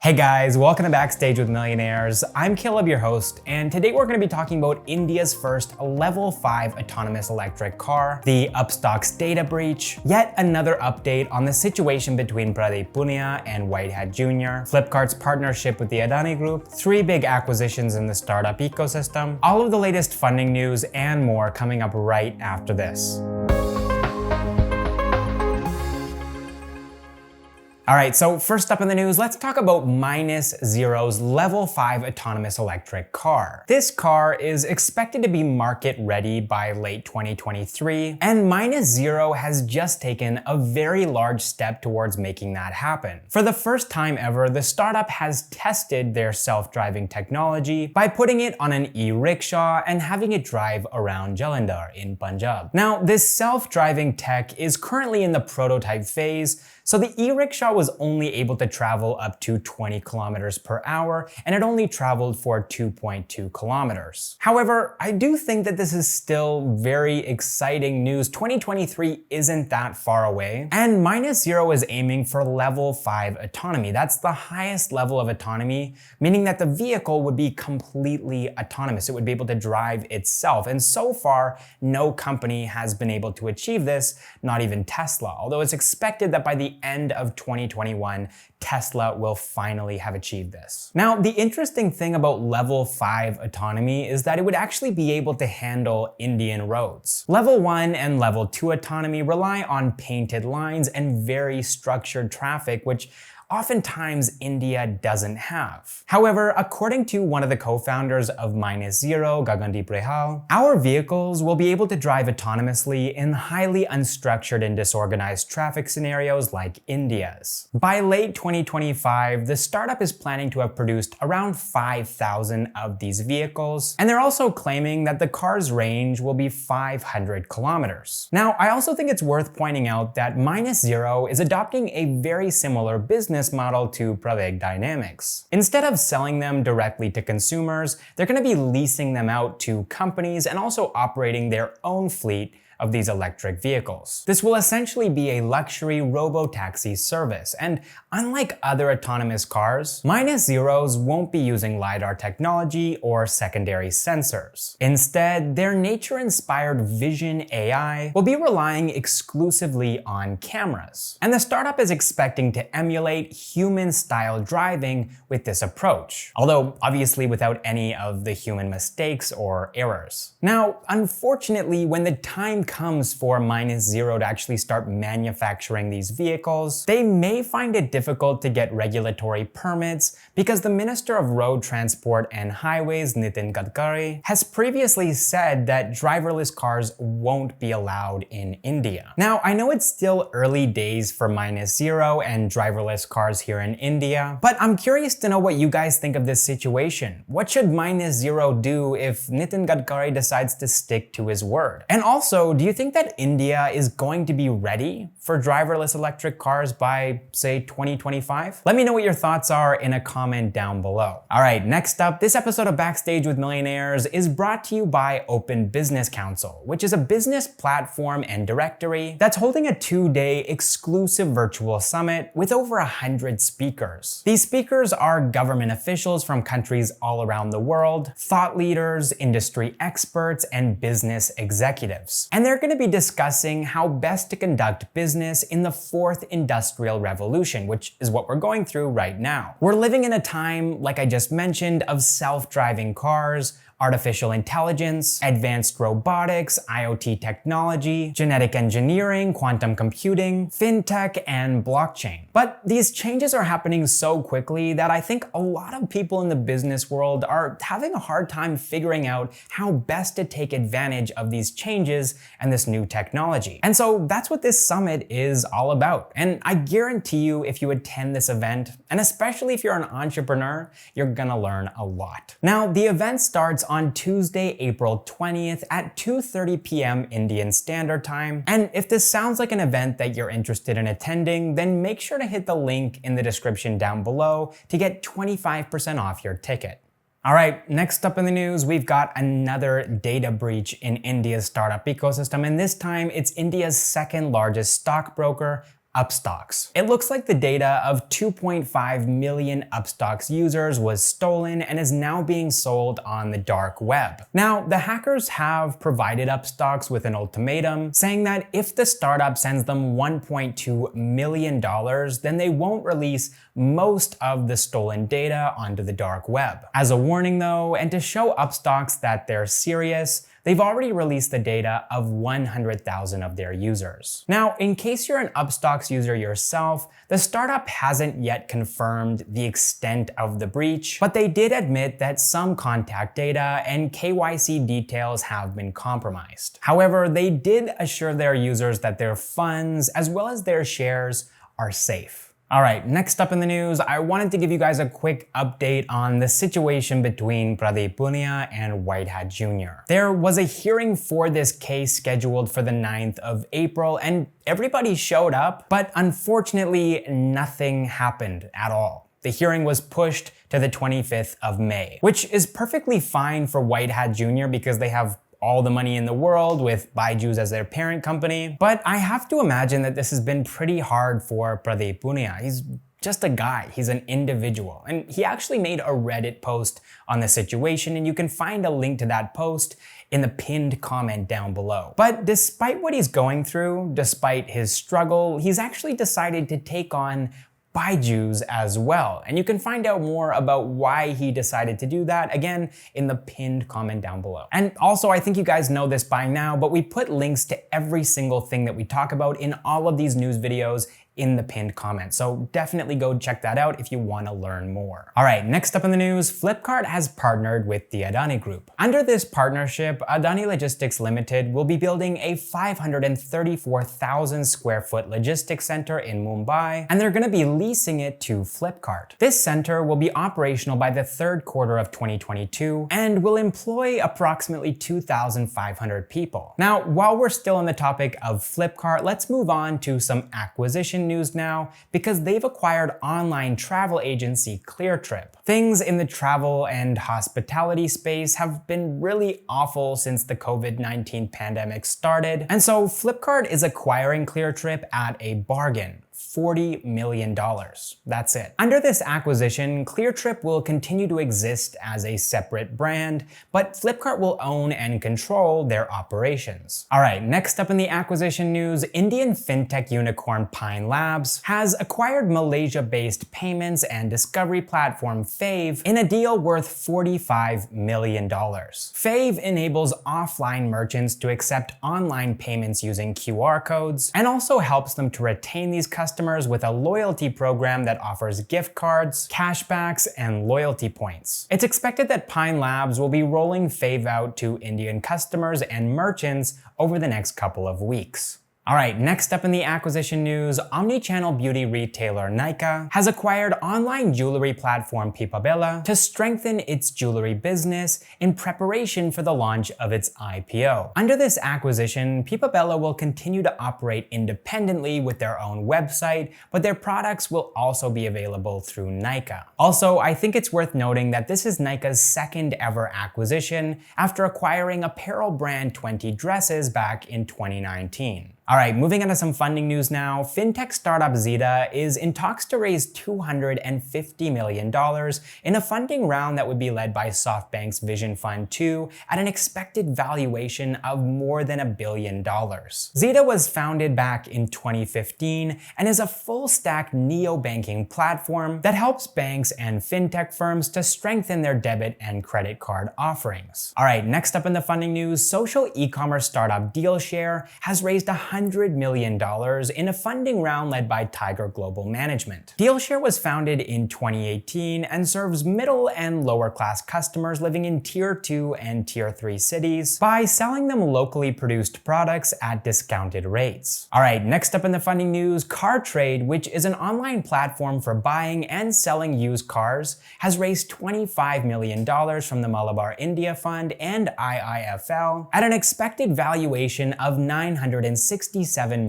Hey guys, welcome to Backstage with Millionaires. I'm Caleb, your host, and today we're going to be talking about India's first Level 5 autonomous electric car, the Upstox data breach, yet another update on the situation between Pradeep Punia and Whitehat Jr., Flipkart's partnership with the Adani Group, 3 big acquisitions in the startup ecosystem, all of the latest funding news, and more coming up right after this. All right, so first up in the news, let's talk about Minus Zero's Level 5 autonomous electric car. This car is expected to be market ready by late 2023, and Minus Zero has just taken a very large step towards making that happen. For the first time ever, the startup has tested their self-driving technology by putting it on an e-rickshaw and having it drive around Jalandhar in Punjab. Now, this self-driving tech is currently in the prototype phase, so the e-rickshaw was only able to travel up to 20 kilometers per hour, and it only traveled for 2.2 kilometers. However, I do think that this is still very exciting news. 2023 isn't that far away, and Minus Zero is aiming for level 5 autonomy. That's the highest level of autonomy, meaning that the vehicle would be completely autonomous. It would be able to drive itself, and so far, no company has been able to achieve this, not even Tesla, although it's expected that by the end of 2021, Tesla will finally have achieved this. Now, the interesting thing about level 5 autonomy is that it would actually be able to handle Indian roads. Level 1 and level 2 autonomy rely on painted lines and very structured traffic, which oftentimes India doesn't have. However, according to one of the co-founders of Minus Zero, Gagandeep Rahal, our vehicles will be able to drive autonomously in highly unstructured and disorganized traffic scenarios like India's. By late 2025, the startup is planning to have produced around 5,000 of these vehicles, and they're also claiming that the car's range will be 500 kilometers. Now, I also think it's worth pointing out that Minus Zero is adopting a very similar business model to Praveg Dynamics. Instead of selling them directly to consumers, they're going to be leasing them out to companies and also operating their own fleet of these electric vehicles. This will essentially be a luxury robo-taxi service, and unlike other autonomous cars, Minus Zeros won't be using LiDAR technology or secondary sensors. Instead, their nature-inspired vision AI will be relying exclusively on cameras. And the startup is expecting to emulate human-style driving with this approach, although obviously without any of the human mistakes or errors. Now, unfortunately, when the time comes for Minus Zero to actually start manufacturing these vehicles, they may find it difficult to get regulatory permits because the Minister of Road Transport and Highways, Nitin Gadkari, has previously said that driverless cars won't be allowed in India. Now, I know it's still early days for Minus Zero and driverless cars here in India, but I'm curious to know what you guys think of this situation. What should Minus Zero do if Nitin Gadkari decides to stick to his word? And also, do you think that India is going to be ready for driverless electric cars by, say, 2025? Let me know what your thoughts are in a comment down below. All right, next up, this episode of Backstage with Millionaires is brought to you by Open Business Council, which is a business platform and directory that's holding a 2-day exclusive virtual summit with over 100 speakers. These speakers are government officials from countries all around the world, thought leaders, industry experts, and business executives. And they're going to be discussing how best to conduct business in the 4th Industrial Revolution, which is what we're going through right now. We're living in a time, like I just mentioned, of self-driving cars, artificial intelligence, advanced robotics, IoT technology, genetic engineering, quantum computing, fintech, and blockchain. But these changes are happening so quickly that I think a lot of people in the business world are having a hard time figuring out how best to take advantage of these changes and this new technology. And so that's what this summit is all about. And I guarantee you, if you attend this event, and especially if you're an entrepreneur, you're gonna learn a lot. Now, the event starts on Tuesday, April 20th at 2:30 p.m. Indian Standard Time. And if this sounds like an event that you're interested in attending, then make sure to hit the link in the description down below to get 25% off your ticket. All right, next up in the news, we've got another data breach in India's startup ecosystem, and this time it's India's second largest stockbroker, Upstox. It looks like the data of 2.5 million Upstox users was stolen and is now being sold on the dark web. Now, the hackers have provided Upstox with an ultimatum, saying that if the startup sends them $1.2 million, then they won't release most of the stolen data onto the dark web. As a warning though, and to show Upstox that they're serious, they've already released the data of 100,000 of their users. Now, in case you're an Upstox user yourself, the startup hasn't yet confirmed the extent of the breach, but they did admit that some contact data and KYC details have been compromised. However, they did assure their users that their funds, as well as their shares, are safe. All right, next up in the news, I wanted to give you guys a quick update on the situation between Pradeep Punia and Whitehat Jr. There was a hearing for this case scheduled for the 9th of April, and everybody showed up, but unfortunately, nothing happened at all. The hearing was pushed to the 25th of May, which is perfectly fine for Whitehat Jr. because they have all the money in the world with Byju's as their parent company. But I have to imagine that this has been pretty hard for Pradeep Punia. He's just a guy, he's an individual. And he actually made a Reddit post on the situation, and you can find a link to that post in the pinned comment down below. But despite what he's going through, despite his struggle, he's actually decided to take on Byju's as well. And you can find out more about why he decided to do that, again, in the pinned comment down below. And also, I think you guys know this by now, but we put links to every single thing that we talk about in all of these news videos in the pinned comment. So definitely go check that out if you want to learn more. All right, next up in the news, Flipkart has partnered with the Adani Group. Under this partnership, Adani Logistics Limited will be building a 534,000 square foot logistics center in Mumbai, and they're going to be leasing it to Flipkart. This center will be operational by the third quarter of 2022 and will employ approximately 2,500 people. Now, while we're still on the topic of Flipkart, let's move on to some acquisition news now, because they've acquired online travel agency Cleartrip. Things in the travel and hospitality space have been really awful since the COVID-19 pandemic started, and so Flipkart is acquiring Cleartrip at a bargain. $40 million. That's it. Under this acquisition, Cleartrip will continue to exist as a separate brand, but Flipkart will own and control their operations. All right, next up in the acquisition news, Indian fintech unicorn Pine Labs has acquired Malaysia-based payments and discovery platform Fave in a deal worth $45 million. Fave enables offline merchants to accept online payments using QR codes and also helps them to retain these customers with a loyalty program that offers gift cards, cashbacks, and loyalty points. It's expected that Pine Labs will be rolling Fave out to Indian customers and merchants over the next couple of weeks. All right, next up in the acquisition news, omni-channel beauty retailer Nykaa has acquired online jewelry platform Pipabella to strengthen its jewelry business in preparation for the launch of its IPO. Under this acquisition, Pipabella will continue to operate independently with their own website, but their products will also be available through Nykaa. Also, I think it's worth noting that this is Nykaa's second ever acquisition after acquiring apparel brand 20 Dresses back in 2019. All right, moving on to some funding news now. Fintech startup Zeta is in talks to raise $250 million in a funding round that would be led by SoftBank's Vision Fund 2 at an expected valuation of more than $1 billion. Zeta was founded back in 2015 and is a full-stack neo-banking platform that helps banks and fintech firms to strengthen their debit and credit card offerings. All right, next up in the funding news, social e-commerce startup DealShare has raised $100 million in a funding round led by Tiger Global Management. DealShare was founded in 2018 and serves middle and lower class customers living in Tier 2 and Tier 3 cities by selling them locally produced products at discounted rates. All right, next up in the funding news, CarTrade, which is an online platform for buying and selling used cars, has raised $25 million from the Malabar India Fund and IIFL at an expected valuation of $967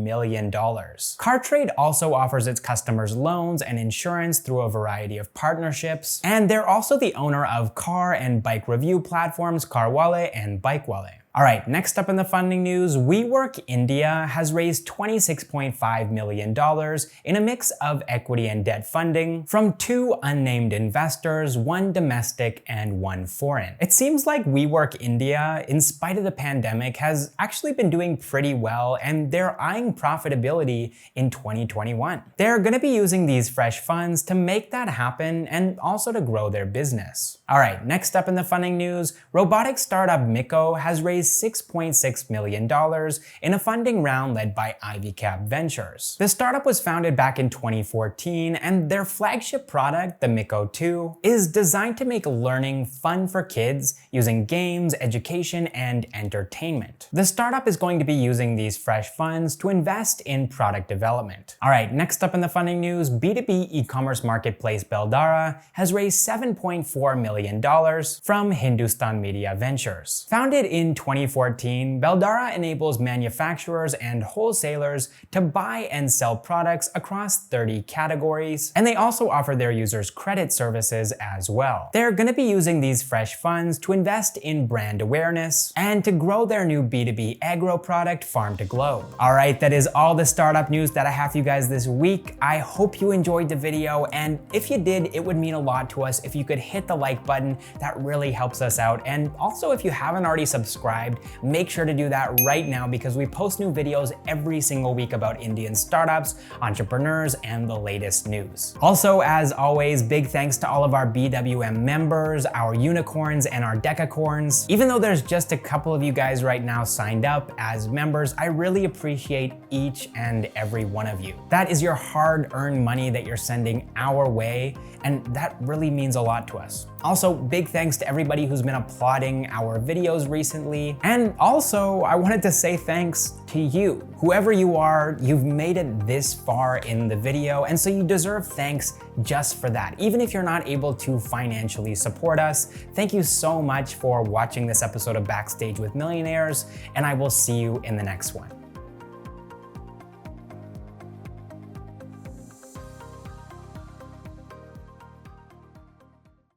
million. CarTrade also offers its customers loans and insurance through a variety of partnerships, and they're also the owner of car and bike review platforms Carwale and Bikewale. All right, next up in the funding news, WeWork India has raised $26.5 million in a mix of equity and debt funding from 2 unnamed investors, 1 domestic and 1 foreign. It seems like WeWork India, in spite of the pandemic, has actually been doing pretty well, and they're eyeing profitability in 2021. They're going to be using these fresh funds to make that happen and also to grow their business. All right, next up in the funding news, robotics startup Miko has raised $6.6 million in a funding round led by Ivy Cap Ventures. The startup was founded back in 2014, and their flagship product, the Miko 2, is designed to make learning fun for kids using games, education, and entertainment. The startup is going to be using these fresh funds to invest in product development. All right, next up in the funding news, B2B e-commerce marketplace Beldara has raised $7.4 million from Hindustan Media Ventures. Founded in 2014, Beldara enables manufacturers and wholesalers to buy and sell products across 30 categories, and they also offer their users credit services as well. They're going to be using these fresh funds to invest in brand awareness and to grow their new B2B agro product, Farm to Globe. All right, that is all the startup news that I have for you guys this week. I hope you enjoyed the video, and if you did, it would mean a lot to us if you could hit the like button. That really helps us out. And also, if you haven't already subscribed, make sure to do that right now, because we post new videos every single week about Indian startups, entrepreneurs, and the latest news. Also, as always, big thanks to all of our BWM members, our unicorns, and our decacorns. Even though there's just a couple of you guys right now signed up as members, I really appreciate each and every one of you. That is your hard-earned money that you're sending our way, and that really means a lot to us. Also, big thanks to everybody who's been applauding our videos recently. And also, I wanted to say thanks to you. Whoever you are, you've made it this far in the video, and so you deserve thanks just for that. Even if you're not able to financially support us, thank you so much for watching this episode of Backstage with Millionaires, and I will see you in the next one.